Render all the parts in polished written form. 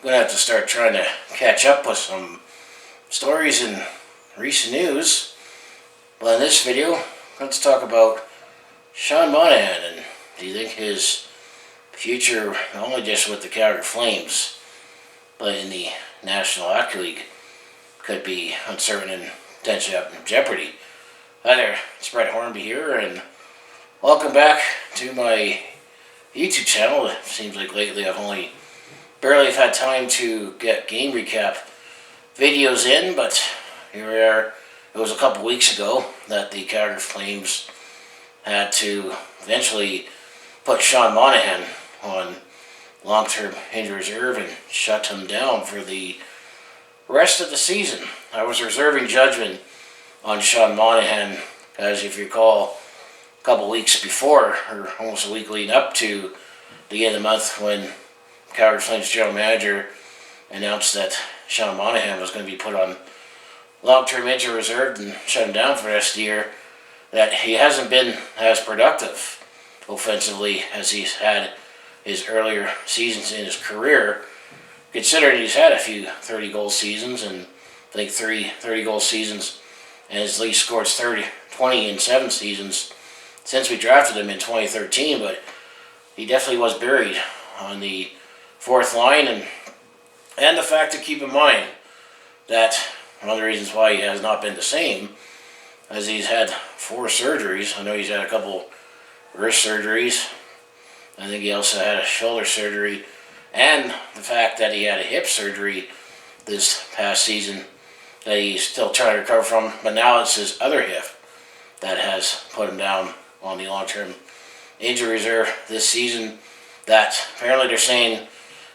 going to have to start trying to catch up with some stories in recent news. But in this video, let's talk about Sean Monahan, and do you think his future, not only just with the Calgary Flames, but in the National Hockey League, could be uncertain and potentially up in jeopardy? Hi there, it's Brett Hornby here, and welcome back to my YouTube channel. It seems like lately I've only barely had time to get game recap videos in, but here we are. It was a couple weeks ago that the Calgary Flames had to eventually put Sean Monahan on long-term injury reserve and shut him down for the rest of the season. I was reserving judgment on Sean Monahan, as if you recall, a couple weeks before, or almost a week leading up to the end of the month, when Calgary Flames general manager announced that Sean Monahan was going to be put on long-term injury reserve and shut him down for the rest of the year, that he hasn't been as productive offensively as he's had his earlier seasons in his career, considering he's had a few 30-goal seasons, and I think 3 30-goal seasons, and his league scored 20 in 7 seasons since we drafted him in 2013, but he definitely was buried on the fourth line, and the fact to keep in mind that one of the reasons why he has not been the same is he's had 4 surgeries. I know he's had a couple wrist surgeries. I think he also had a shoulder surgery, and the fact that he had a hip surgery this past season that he's still trying to recover from, but now it's his other hip that has put him down on the long-term injury reserve this season, that apparently they're saying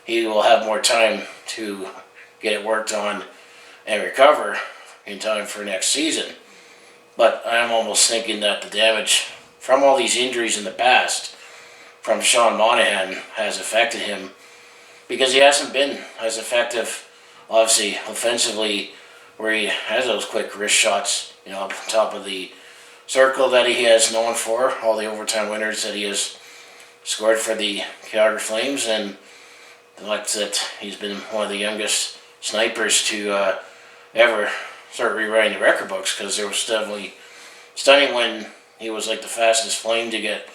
he will have more time to get it worked on and recover in time for next season. But I'm almost thinking that the damage from all these injuries in the past from Sean Monahan has affected him, because he hasn't been as effective, obviously, offensively, where he has those quick wrist shots, up on top of the circle that he has known for, all the overtime winners that he has scored for the Calgary Flames, and the fact that he's been one of the youngest snipers to ever start rewriting the record books, because there was definitely stunning when he was like the fastest Flame to get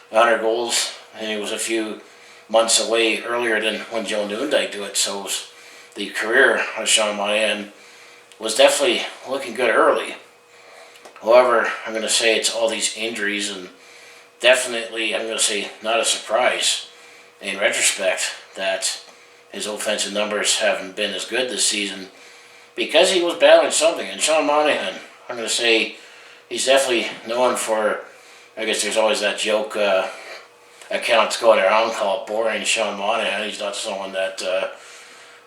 100 goals, and he was a few months away earlier than when Joe Noondike did it. So the career of Sean Monahan was definitely looking good early. However, I'm going to say it's all these injuries, and definitely I'm going to say not a surprise in retrospect that his offensive numbers haven't been as good this season, because he was battling something. And Sean Monahan, I'm going to say he's definitely known for, I guess there's always that joke accounts going around called Boring Sean Monahan. He's not someone that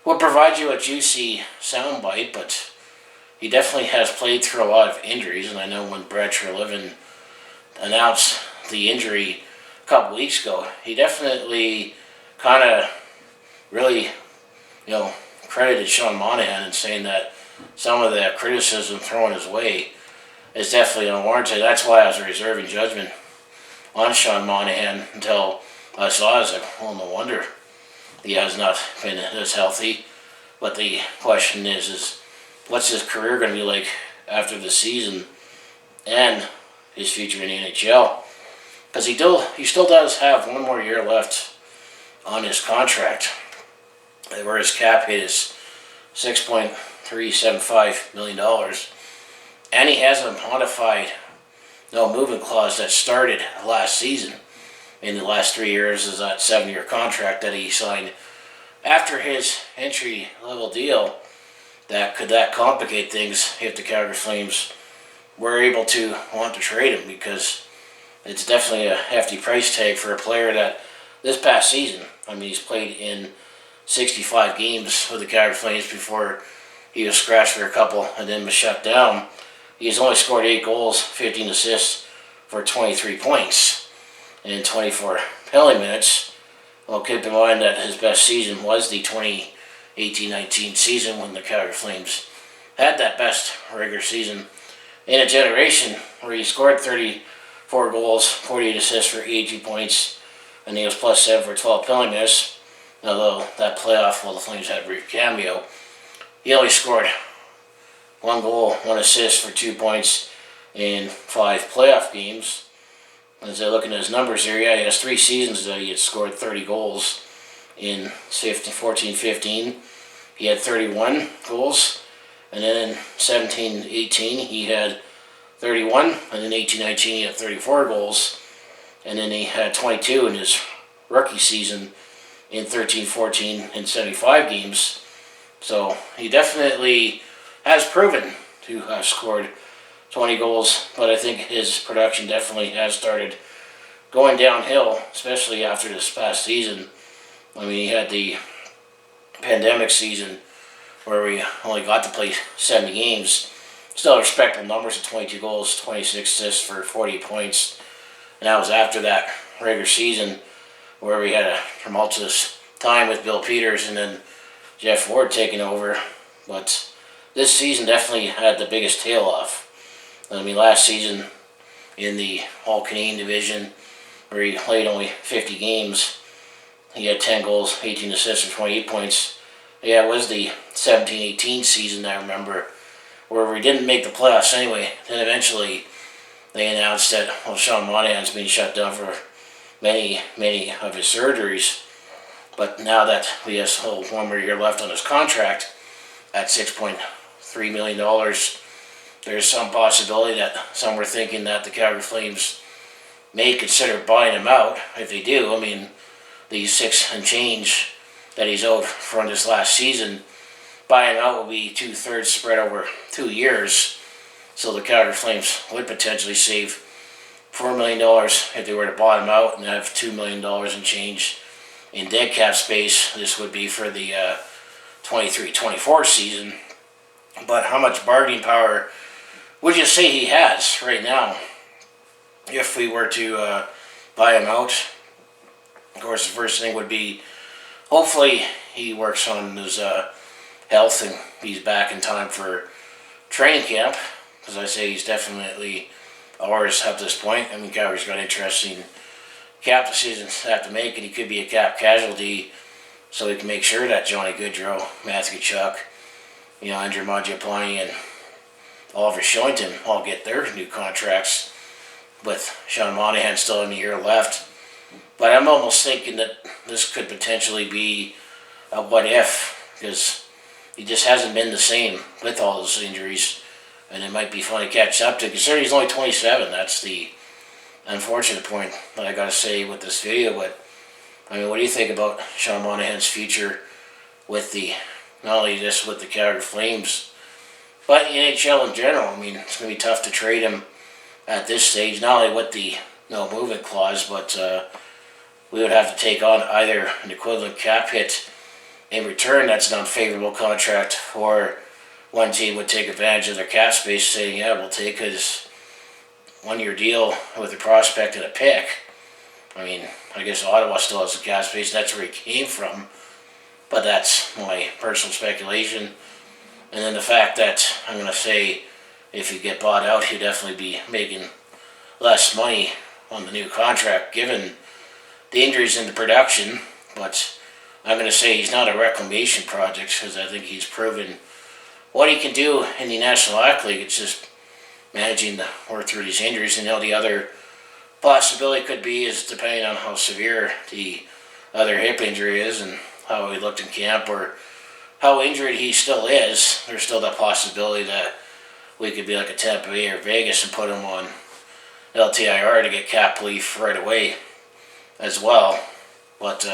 will provide you a juicy soundbite, but he definitely has played through a lot of injuries. And I know when Brad Treliving announced the injury a couple weeks ago, he definitely kind of really, credited Sean Monahan and saying that some of the criticism thrown his way is definitely unwarranted. That's why I was reserving judgment on Sean Monahan until I saw it. I was like, well, no wonder he has not been as healthy. But the question is what's his career going to be like after the season and his future in the NHL? Because he still does have one more year left on his contract, where his cap hit is $6.375 million. And he has a modified no movement clause that started last season. In the last 3 years is that 7-year contract that he signed after his entry-level deal. Could that complicate things if the Calgary Flames were able to want to trade him, because it's definitely a hefty price tag for a player that this past season, he's played in 65 games with the Calgary Flames before he was scratched for a couple and then was shut down. He's only scored 8 goals, 15 assists for 23 points in 24 penalty minutes. Well, keep in mind that his best season was the 2018-19 season, when the Calgary Flames had that best regular season in a generation, where he scored 34 goals, 48 assists for 82 points, and he was +7 for 12 penalty minutes. Although that playoff, the Flames had a brief cameo, he only scored 1 goal, 1 assist for 2 points in 5 playoff games. As I look at his numbers here, yeah, he has 3 seasons that he had scored 30 goals. In 14-15, he had 31 goals. And then in 17-18, he had 31. And then 18-19, he had 34 goals. And then he had 22 in his rookie season in 13-14 in 75 games. So he definitely has proven to have scored 20 goals, but I think his production definitely has started going downhill, especially after this past season. I mean, he had the pandemic season where we only got to play 70 games. Still respectable numbers of 22 goals, 26 assists for 40 points. And that was after that regular season where we had a tumultuous time with Bill Peters and then Jeff Ward taking over. But this season definitely had the biggest tail off. I mean, last season in the All-Canadian division, where he played only 50 games, he had 10 goals, 18 assists, and 28 points. Yeah, it was the 17-18 season, I remember, where we didn't make the playoffs anyway. Then eventually they announced that, Sean Monahan's been shut down for many of his surgeries. But now that he has one more year left on his contract at $6.3 million, there's some possibility that some were thinking that the Calgary Flames may consider buying him out. If they do, I mean, the 6 and change that he's owed from this last season, buying him out will be 2/3 spread over 2 years. So the Calgary Flames would potentially save $4 million if they were to buy him out and have $2 million in change in dead cap space. This would be for the 23-24 season. But how much bargaining power would you say he has right now if we were to buy him out? Of course, the first thing would be hopefully he works on his health and he's back in time for training camp, because I say he's definitely ours at this point. I mean, Calgary's got interesting cap decisions to have to make, and he could be a cap casualty, so we can make sure that Johnny Gaudreau, Matthew Tkachuk, Andrew Mangiapane, and Oliver Shillington all get their new contracts, with Sean Monahan still in a year left. But I'm almost thinking that this could potentially be a what if, because he just hasn't been the same with all those injuries, and it might be fun to catch up to, considering he's only 27. That's the unfortunate point that I got to say with this video. But I mean, what do you think about Sean Monahan's future with not only this with the Calgary Flames, but the NHL in general? I mean, it's going to be tough to trade him at this stage, not only with the no movement clause, but we would have to take on either an equivalent cap hit in return that's an unfavorable contract, or one team would take advantage of their cap space, saying, yeah, we'll take his 1-year deal with a prospect and a pick. I mean, I guess Ottawa still has a cap space, that's where he came from, but that's my personal speculation. And then the fact that I'm going to say if you get bought out, he'll definitely be making less money on the new contract given the injuries in the production. But I'm going to say he's not a reclamation project, because I think he's proven what he can do in the National Hockey League. It's just managing to work through these injuries. And the other possibility could be is depending on how severe the other hip injury is and how he looked in camp, or how injured he still is, there's still that possibility that we could be like a Tampa Bay or Vegas and put him on LTIR to get cap relief right away as well. But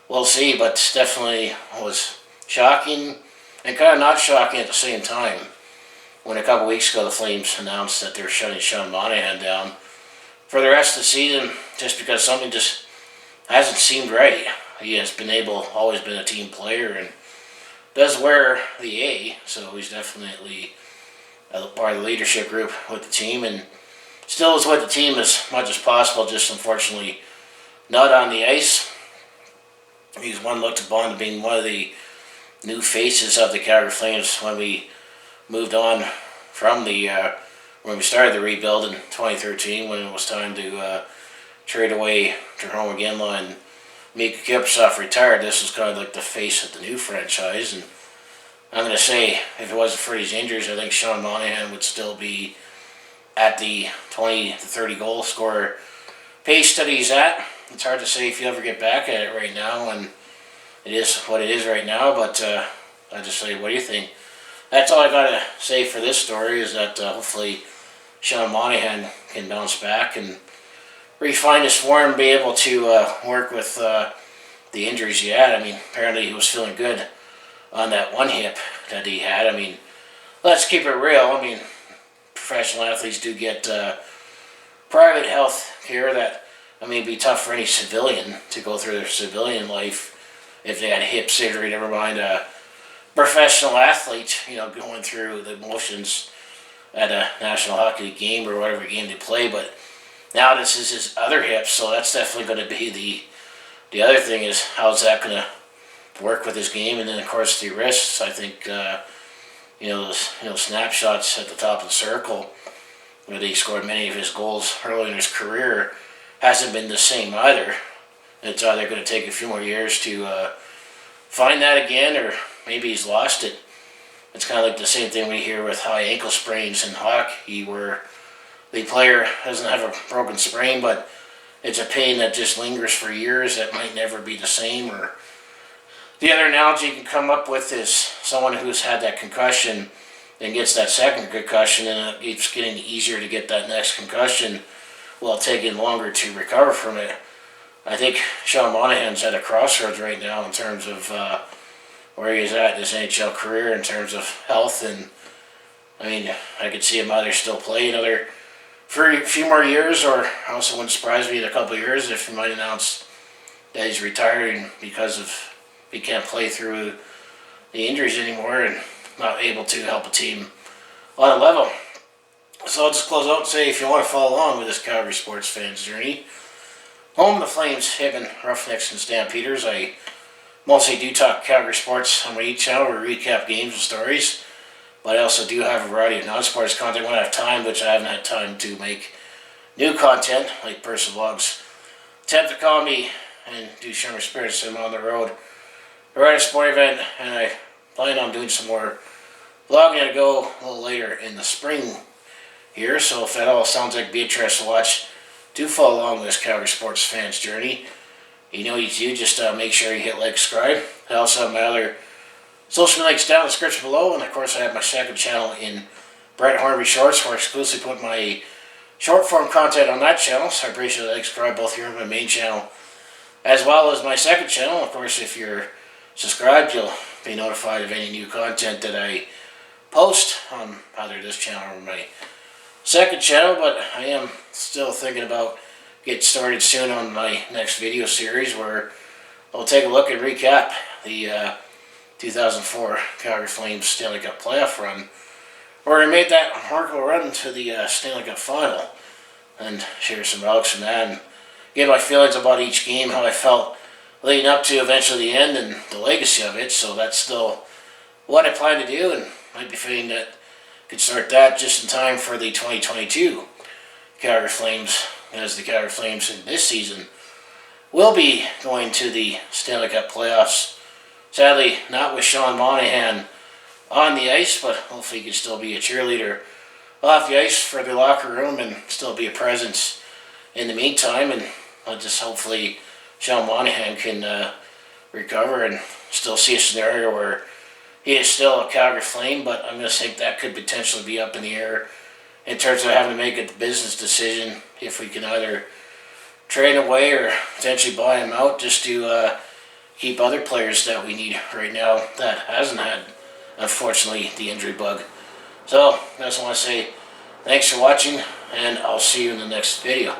we'll see. But definitely was shocking and kind of not shocking at the same time when a couple weeks ago the Flames announced that they're shutting Sean Monahan down for the rest of the season, just because something just hasn't seemed right. He has always been a team player and does wear the A, so he's definitely a part of the leadership group with the team, and still is with the team as much as possible, just unfortunately not on the ice. He's one looked upon being one of the new faces of the Calgary Flames when we moved on from when we started the rebuild in 2013, when it was time to trade away Jerome Iginla and Mika Kiprusoff retired, this was kind of like the face of the new franchise. And I'm going to say, if it wasn't for these injuries, I think Sean Monahan would still be at the 20 to 30 goal scorer pace that he's at. It's hard to say if you ever get back at it right now, and it is what it is right now, but I just say, what do you think? That's all I got to say for this story, is that hopefully Sean Monahan can bounce back and refine his form and be able to work with the injuries he had. I mean, apparently he was feeling good on that one hip that he had. I mean, let's keep it real. I mean, professional athletes do get private health care that, I mean, it'd be tough for any civilian to go through their civilian life if they had hip surgery, never mind a professional athlete, you know, going through the motions at a National Hockey League game or whatever game they play. But now this is his other hip, so that's definitely going to be the other thing, is how's that going to work with his game. And then, of course, the wrists. I think, those snapshots at the top of the circle where he scored many of his goals early in his career hasn't been the same either. It's either going to take a few more years to find that again, or maybe he's lost it. It's kind of like the same thing we hear with high ankle sprains in hockey, where the player doesn't have a broken sprain, but it's a pain that just lingers for years that might never be the same. Or the other analogy you can come up with is someone who's had that concussion and gets that second concussion, and it keeps getting easier to get that next concussion while taking longer to recover from it. I think Sean Monahan's at a crossroads right now in terms of where he's at in his NHL career in terms of health. And I mean, I could see him either still play another for a few more years, or also wouldn't surprise me in a couple of years if he might announce that he's retiring because of he can't play through the injuries anymore and not able to help a team on a level. So I'll just close out and say, if you want to follow along with this Calgary sports fans journey, home the Flames have been Roughnecks and Stampeders. I mostly do talk Calgary sports on my channel, where we recap games and stories, but I also do have a variety of non-sports content when I have time, which I haven't had time to make new content, like personal vlogs. Attempt to call me and do Sherman Spirits. I'm on the road. I ride a sport event, and I plan on doing some more vlogging to go a little later in the spring here. So if that all sounds like be interesting to watch, do follow along with this Calgary sports fans journey. You know you do, just make sure you hit like, subscribe. I also have my other social links down in the description below, and of course I have my second channel in Brett Hornby Shorts, where I exclusively put my short form content on that channel. So I appreciate that. Subscribe both here on my main channel as well as my second channel. Of course, if you're subscribed, you'll be notified of any new content that I post on either this channel or my second channel. But I am still thinking about getting started soon on my next video series, where I'll take a look and recap the 2004 Calgary Flames Stanley Cup playoff run, where I made that remarkable run to the Stanley Cup final, and share some relics from that and give my feelings about each game, how I felt leading up to eventually the end, and the legacy of it. So that's still what I plan to do, and might be fitting that I could start that just in time for the 2022 Calgary Flames, as the Calgary Flames in this season will be going to the Stanley Cup playoffs. Sadly, not with Sean Monahan on the ice, but hopefully he can still be a cheerleader off the ice for the locker room and still be a presence in the meantime. And I'll just hopefully Sean Monahan can recover and still see a scenario where he is still a Calgary Flame. But I'm going to think that could potentially be up in the air in terms of having to make a business decision if we can either trade away or potentially buy him out, just to keep other players that we need right now that hasn't had, unfortunately, the injury bug. So I just want to say thanks for watching, and I'll see you in the next video.